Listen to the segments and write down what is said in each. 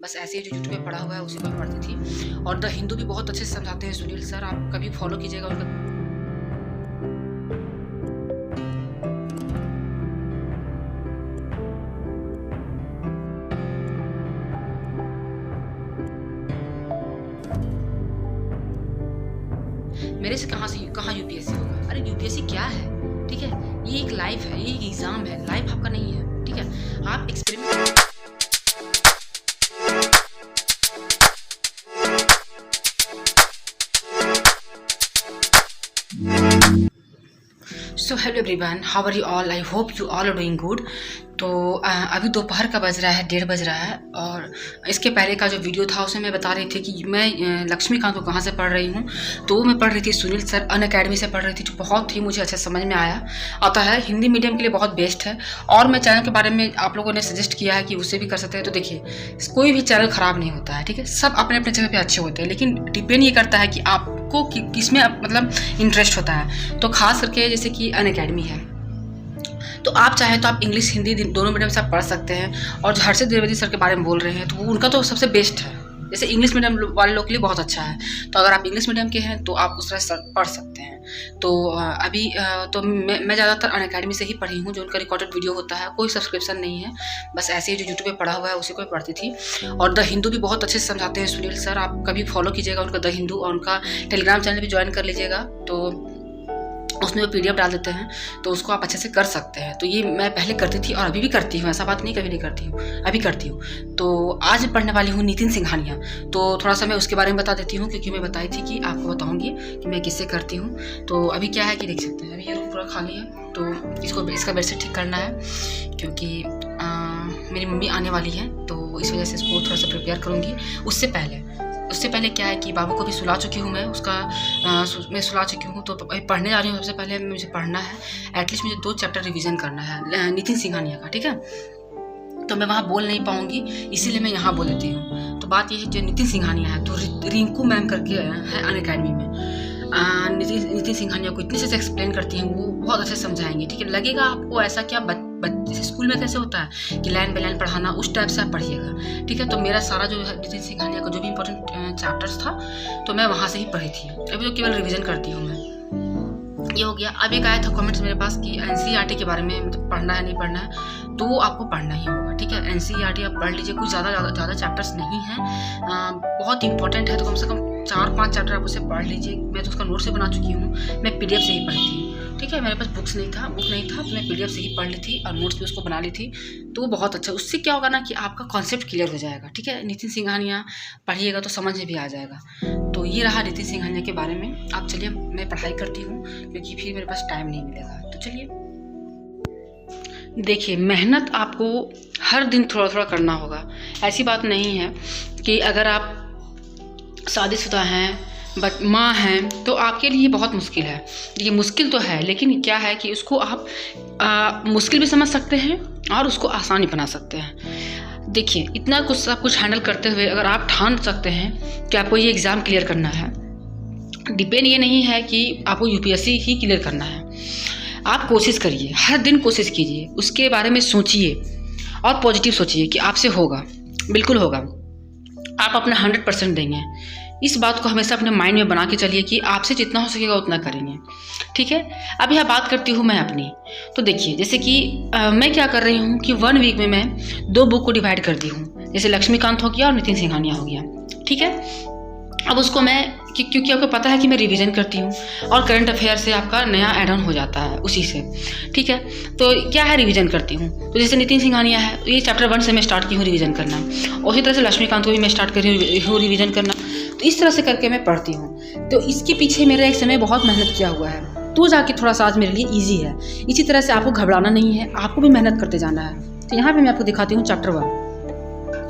बस ऐसे ही जो यूट्यूब पे पढ़ा हुआ है उसी को मैं पढ़ती थी। और द हिंदू भी बहुत अच्छे से समझाते हैं सुनील सर, आप कभी फॉलो कीजिएगा उनका। मेरे से कहाँ यूपीएससी होगा? अरे यूपीएससी क्या है, ठीक है? ये एक लाइफ है, ये एक एग्जाम है, लाइफ आपका नहीं है, ठीक है? आप experiment. So hello everyone, how are you all? I hope you all are doing good. तो अभी दोपहर का बज रहा है, 1:30 बज रहा है। और इसके पहले का जो वीडियो था उसमें मैं बता रही थी कि मैं लक्ष्मीकांत को कहाँ से पढ़ रही हूँ। तो मैं पढ़ रही थी सुनील सर अनअकैडमी से पढ़ रही थी, जो बहुत ही मुझे अच्छा समझ में आता है, हिंदी मीडियम के लिए बहुत बेस्ट है। और मैं चैनल के बारे में आप लोगों ने सजेस्ट किया है कि उससे भी कर सकते हैं। तो देखिए, कोई भी चैनल ख़राब नहीं होता है, ठीक है? सब अपने अपने जगह पर अच्छे होते हैं, लेकिन डिपेंड ये करता है कि आपको किसमें मतलब इंटरेस्ट होता है। तो खास करके जैसे कि अनअकैडमी है, तो आप चाहें तो आप इंग्लिश हिंदी दोनों मीडियम से आप पढ़ सकते हैं। और जो हर्षित द्विवेदी सर के बारे में बोल रहे हैं, तो उनका तो सबसे बेस्ट है। जैसे इंग्लिश मीडियम वाले लोग के लिए बहुत अच्छा है। तो अगर आप इंग्लिश मीडियम के हैं तो आप उस तरह से पढ़ सकते हैं। तो अभी तो मैं ज़्यादातर अनअकैडमी से ही पढ़ी हूँ, जो उनका रिकॉर्डेड वीडियो होता है, कोई सब्सक्रिप्शन नहीं है, बस ऐसे ही जो यूट्यूब पे पढ़ा हुआ है उसी को पढ़ती थी। और द हिंदू भी बहुत अच्छे से समझाते हैं सुनील सर, आप कभी फॉलो कीजिएगा उनका द हिंदू, और उनका टेलीग्राम चैनल भी ज्वाइन कर लीजिएगा। तो उसमें वो PDF डाल देते हैं, तो उसको आप अच्छे से कर सकते हैं। तो ये मैं पहले करती थी और अभी भी करती हूँ, ऐसा बात नहीं कभी नहीं करती हूँ, अभी करती हूँ। तो आज मैं पढ़ने वाली हूँ नितिन सिंघानिया। तो थोड़ा सा मैं उसके बारे में बता देती हूँ, क्योंकि मैं बताई थी कि आपको बताऊँगी कि मैं किससे करती हूँ। तो अभी क्या है कि देख सकते हैं, अभी ये रूम पूरा खाली है, तो इसका बेडशीट ठीक करना है, क्योंकि मेरी मम्मी आने वाली है, तो इस वजह से इसको थोड़ा सा प्रिपेयर करूँगी। उससे पहले क्या है कि बाबू को भी सुला चुकी हूँ मैं सुला चुकी हूँ। तो पढ़ने जा रही हूँ। सबसे पहले मुझे पढ़ना है, एटलीस्ट मुझे 2 चैप्टर रिवीजन करना है नितिन सिंघानिया का, ठीक है? तो मैं वहाँ बोल नहीं पाऊँगी, इसीलिए मैं यहाँ बोल देती हूँ। तो बात ये है, जो नितिन सिंघानिया है, तो रिंकू मैम करके है अनअकैडमी में। नितिन सिंघानिया को इतने से एक्सप्लेन करती हैं, वो बहुत अच्छे समझाएंगे, ठीक है? लगेगा आपको ऐसा क्या जैसे स्कूल में कैसे होता है कि लाइन बाय लाइन पढ़ाना, उस टाइप से आप पढ़िएगा, ठीक है? तो मेरा सारा जो है नितिन सिंघानिया का जो भी इंपॉर्टेंट चैप्टर्स था, तो मैं वहाँ से ही पढ़ी थी। अभी तो केवल रिवीजन करती हूँ मैं। ये हो गया। अब एक आया था कमेंट्स मेरे पास कि NCERT के बारे में मतलब पढ़ना है नहीं पढ़ना है, तो आपको पढ़ना ही होगा, ठीक है? NCERT आप पढ़ लीजिए, कुछ ज़्यादा चैप्टर्स नहीं हैं, बहुत इंपॉर्टेंट है, तो कम से कम 4-5 चैप्टर आप उसे पढ़ लीजिए। मैं तो उसका नोट से बना चुकी हूँ, मैं PDF से ही पढ़ी थी, ठीक है? मेरे पास बुक नहीं था, तो मैं PDF से ही पढ़ ली थी और नोट्स भी उसको बना ली थी। तो वो बहुत अच्छा, उससे क्या होगा ना कि आपका कॉन्सेप्ट क्लियर हो जाएगा, ठीक है? नितिन सिंघानिया पढ़िएगा तो समझ में भी आ जाएगा। तो ये रहा नितिन सिंघानिया के बारे में। आप चलिए, मैं पढ़ाई करती हूँ, क्योंकि फिर मेरे पास टाइम नहीं मिलेगा। तो चलिए, देखिए, मेहनत आपको हर दिन थोड़ा थोड़ा करना होगा। ऐसी बात नहीं है कि अगर आप शादीशुदा हैं, माँ हैं, तो आपके लिए बहुत मुश्किल है। ये मुश्किल तो है, लेकिन क्या है कि उसको आप मुश्किल भी समझ सकते हैं और उसको आसान भी बना सकते हैं। देखिए, इतना कुछ सब कुछ हैंडल करते हुए अगर आप ठान सकते हैं कि आपको ये एग्ज़ाम क्लियर करना है, डिपेंड ये नहीं है कि आपको UPSC ही क्लियर करना है। आप कोशिश करिए, हर दिन कोशिश कीजिए, उसके बारे में सोचिए और पॉजिटिव सोचिए कि आपसे होगा, बिल्कुल होगा। आप अपना 100% देंगे। इस बात को हमेशा अपने माइंड में बना के चलिए कि आपसे जितना हो सकेगा उतना करेंगे, ठीक है? अब यहाँ बात करती हूँ मैं अपनी। तो देखिए, जैसे कि मैं क्या कर रही हूँ कि 1 वीक में मैं 2 बुक को डिवाइड कर दी हूँ, जैसे लक्ष्मीकांत हो गया और नितिन सिंघानिया हो गया, ठीक है? अब उसको मैं क्योंकि आपको पता है कि मैं रिवीजन करती हूँ और करंट अफेयर से आपका नया एड ऑन हो जाता है उसी से, ठीक है? तो क्या है, रिवीजन करती हूँ। तो जैसे नितिन सिंघानिया है, ये चैप्टर 1 से मैं स्टार्ट की हूँ रिवीजन करना, उसी तरह से लक्ष्मीकांत को भी मैं स्टार्ट कर रही हूँ रिवीजन करना। तो इस तरह से करके मैं पढ़ती हूँ। तो इसके पीछे मेरा एक समय बहुत मेहनत किया हुआ है, तो जाके थोड़ा सा आज मेरे लिए ईजी है। इसी तरह से आपको घबराना नहीं है, आपको भी मेहनत करते जाना है। तो यहाँ पर मैं आपको दिखाती हूँ चैप्टर 1।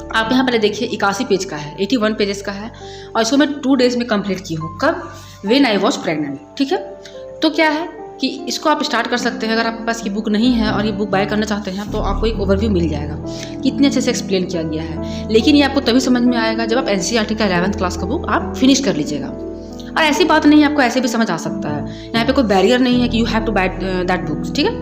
आप यहाँ पहले देखिए, 81 पेज का है, 81 पेजेस का है, और इसको मैं 2 डेज़ में कंप्लीट की हूँ। कब? व्हेन आई वॉज प्रेग्नेंट, ठीक है? तो क्या है कि इसको आप स्टार्ट कर सकते हैं। अगर आपके पास ये बुक नहीं है और ये बुक बाय करना चाहते हैं, तो आपको एक ओवरव्यू मिल जाएगा कि इतने अच्छे से एक्सप्लेन किया गया है। लेकिन ये आपको तभी समझ में आएगा जब आप NCERT का 11th क्लास का बुक आप फिनिश कर लीजिएगा। और ऐसी बात नहीं है, आपको ऐसे भी समझ आ सकता है। यहाँ पे कोई बैरियर नहीं है कि you have to buy that book, ठीक है?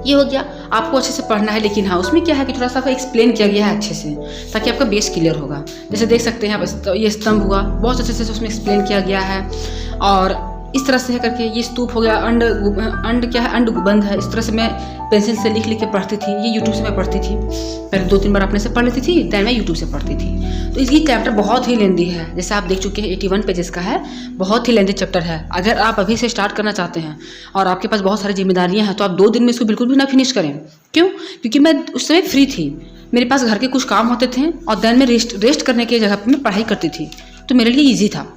ये हो गया, आपको अच्छे से पढ़ना है। लेकिन हाँ, उसमें क्या है कि थोड़ा सा एक्सप्लेन किया गया है अच्छे से, ताकि आपका बेस क्लियर होगा। जैसे देख सकते हैं आप, ये स्तंभ हुआ, बहुत अच्छे से उसमें एक्सप्लेन किया गया है। और इस तरह से है करके ये स्तूप हो गया, अंड क्या है, अंड गुबंध है। इस तरह से मैं पेंसिल से लिख के पढ़ती थी। ये यूट्यूब से मैं पढ़ती थी, पहले 2-3 बार अपने से पढ़ लेती थी, दैन मैं यूट्यूब से पढ़ती थी। तो इसकी चैप्टर बहुत ही लेंदी है, जैसे आप देख चुके हैं 81 पेजेस का है, बहुत ही लेंदी चैप्टर है। अगर आप अभी से स्टार्ट करना चाहते हैं और आपके पास बहुत सारी जिम्मेदारियाँ हैं, तो आप 2 दिन में इसको बिल्कुल भी ना फिनिश करें। क्यों? क्योंकि मैं उस समय फ्री थी, मेरे पास घर के कुछ काम होते थे और दैन में रेस्ट करने की जगह पर मैं पढ़ाई करती थी, तो मेरे लिए ईजी था।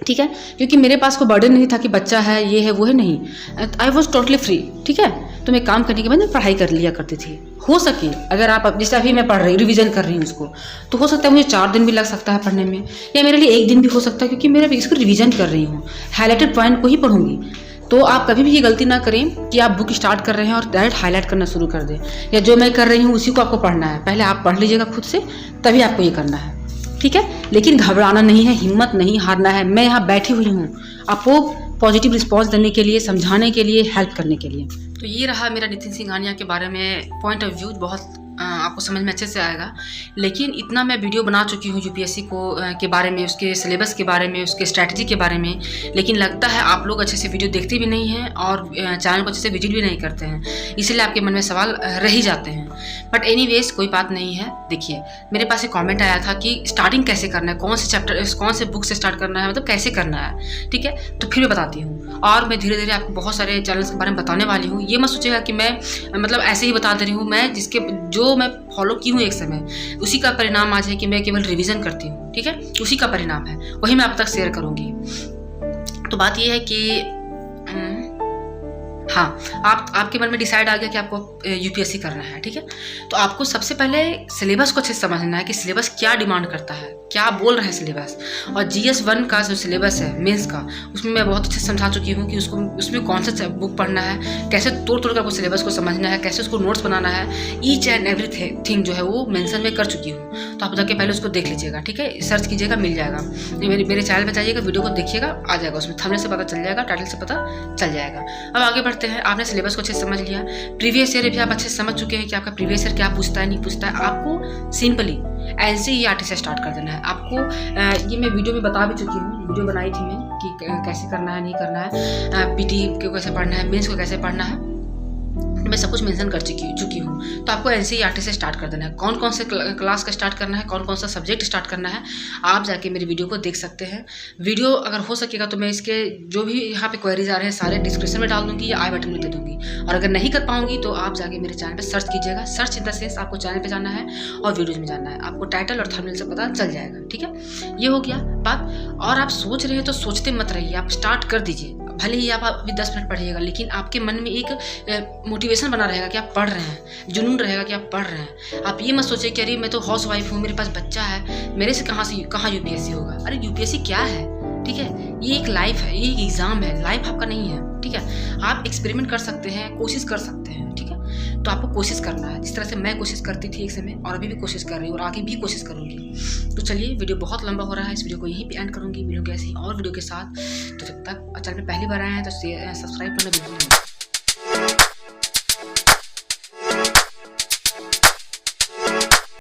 ठीक है, क्योंकि मेरे पास कोई बर्डन नहीं था कि बच्चा है, ये है, वो है, नहीं। I was totally free. ठीक है, तो मैं काम करने के बाद मैं पढ़ाई कर लिया करती थी। हो सके अगर आप, जैसे अभी मैं पढ़ रही हूँ, रिवीजन कर रही हूँ उसको, तो हो सकता है मुझे 4 दिन भी लग सकता है पढ़ने में, या मेरे लिए 1 दिन भी हो सकता है, क्योंकि मैं इसको रिवीजन कर रही हूँ, हाईलाइटेड पॉइंट को ही पढ़ूंगी। तो आप कभी भी ये गलती ना करें कि आप बुक स्टार्ट कर रहे हैं और डायरेक्ट हाईलाइट करना शुरू कर दें, या जो मैं कर रही हूँ उसी को आपको पढ़ना है। पहले आप पढ़ लीजिएगा खुद से, तभी आपको ये करना है। ठीक है, लेकिन घबराना नहीं है, हिम्मत नहीं हारना है। मैं यहाँ बैठी हुई हूँ आपको पॉजिटिव रिस्पॉन्स देने के लिए, समझाने के लिए, हेल्प करने के लिए। तो ये रहा मेरा नितिन सिंघानिया के बारे में पॉइंट ऑफ व्यू। बहुत आपको समझ में अच्छे से आएगा। लेकिन इतना मैं वीडियो बना चुकी हूँ यूपीएससी को के बारे में, उसके सिलेबस के बारे में, उसके स्ट्रैटेजी के बारे में, लेकिन लगता है आप लोग अच्छे से वीडियो देखते भी नहीं हैं और चैनल को अच्छे से विजिट भी नहीं करते हैं, इसलिए आपके मन में सवाल रह ही जाते हैं। बट एनीवेज कोई बात नहीं है। देखिए, मेरे पास एक कमेंट आया था कि स्टार्टिंग कैसे करना है, कौन से चैप्टर, कौन से बुक से स्टार्ट करना है, मतलब कैसे करना है। ठीक है, तो फिर मैं बताती हूँ, और मैं धीरे धीरे आपको बहुत सारे चैनल्स के बारे में बताने वाली हूँ। ये मत सोचिएगा कि मैं मतलब ऐसे ही बता दे रही हूँ। मैं जो मैं फॉलो की हूँ एक समय, उसी का परिणाम आज है कि मैं केवल रिवीजन करती हूँ। ठीक है, उसी का परिणाम है, वही मैं आप तक शेयर करूँगी। तो बात ये है कि हाँ, आपके मन में डिसाइड आ गया कि आपको यूपीएससी करना है। ठीक है, तो आपको सबसे पहले सिलेबस को अच्छे से समझना है कि सिलेबस क्या डिमांड करता है, क्या बोल रहा है सिलेबस। और GS 1 का जो सिलेबस है मेंस का, उसमें मैं बहुत अच्छे से समझा चुकी हूँ कि उसमें कौन सा बुक पढ़ना है, कैसे तोड़ कर आपको सिलेबस को समझना है, कैसे उसको नोट्स बनाना है, ईच एंड एवरी थिंग जो है वो मेंशन में कर चुकी हूँ। तो आप जाके पहले उसको देख लीजिएगा। ठीक है, सर्च कीजिएगा, मिल जाएगा। मेरे चैनल पर जाइएगा, वीडियो को देखिएगा, आ जाएगा, उसमें थंबनेल से पता चल जाएगा, टाइटल से पता चल जाएगा। अब आगे बढ़ते हैं। आपने सिलेबस को अच्छे से समझ लिया, प्रीवियस ईयर भी आप अच्छे से समझ चुके हैं कि आपका प्रीवियस ईयर क्या पूछता है, नहीं पूछता है। आपको सिंपली NCERT से स्टार्ट कर देना है। आपको ये मैं वीडियो में बता भी चुकी हूँ, वीडियो बनाई थी मैं कि कैसे करना है, नहीं करना है, PT को कैसे पढ़ना है, मेंस को कैसे पढ़ना है, मैं सब कुछ मेंशन कर चुकी हूँ। तो आपको NCERT से स्टार्ट कर देना है। कौन कौन से क्लास का स्टार्ट करना है, कौन कौन सा सब्जेक्ट स्टार्ट करना है, आप जाके मेरी वीडियो को देख सकते हैं। वीडियो अगर हो सकेगा तो मैं इसके जो भी यहाँ पे क्वेरीज आ रहे हैं सारे डिस्क्रिप्शन में डाल दूँगी या आई बटन में दे दूँगी। और अगर नहीं कर पाऊँगी तो आप जाके मेरे चैनल पर सर्च कीजिएगा। सर्च इन द सेंस आपको चैनल पर जाना है और वीडियोज़ में जाना है, आपको टाइटल और थंबनेल से पता चल जाएगा। ठीक है, ये हो गया बात। और आप सोच रहे हैं तो सोचते मत रहिए, आप स्टार्ट कर दीजिए। भले ही आप अभी 10 मिनट पढ़िएगा, लेकिन आपके मन में एक मोटिवेशन बना रहेगा कि आप पढ़ रहे हैं, जुनून रहेगा कि आप पढ़ रहे हैं। आप ये मत सोचिए कि अरे मैं तो हाउस वाइफ हूँ, मेरे पास बच्चा है, मेरे से कहाँ यूपीएससी होगा। अरे यूपीएससी क्या है? ठीक है, ये एक लाइफ है, ये एक एग्जाम है, लाइफ आपका नहीं है। ठीक है, आप एक्सपेरिमेंट कर सकते हैं, कोशिश कर सकते हैं। ठीक है, तो आपको कोशिश करना है, जिस तरह से मैं कोशिश करती थी एक समय, और अभी भी कोशिश कर रही हूँ और आगे भी कोशिश करूँगी। तो चलिए, वीडियो बहुत लंबा हो रहा है, इस वीडियो को यहीं पे एंड करूँगी। मिलूंगी ऐसे ही और वीडियो के साथ। तो जब तक चैनल में पहली बार आए हैं तो सब्सक्राइब करना बिल्कुल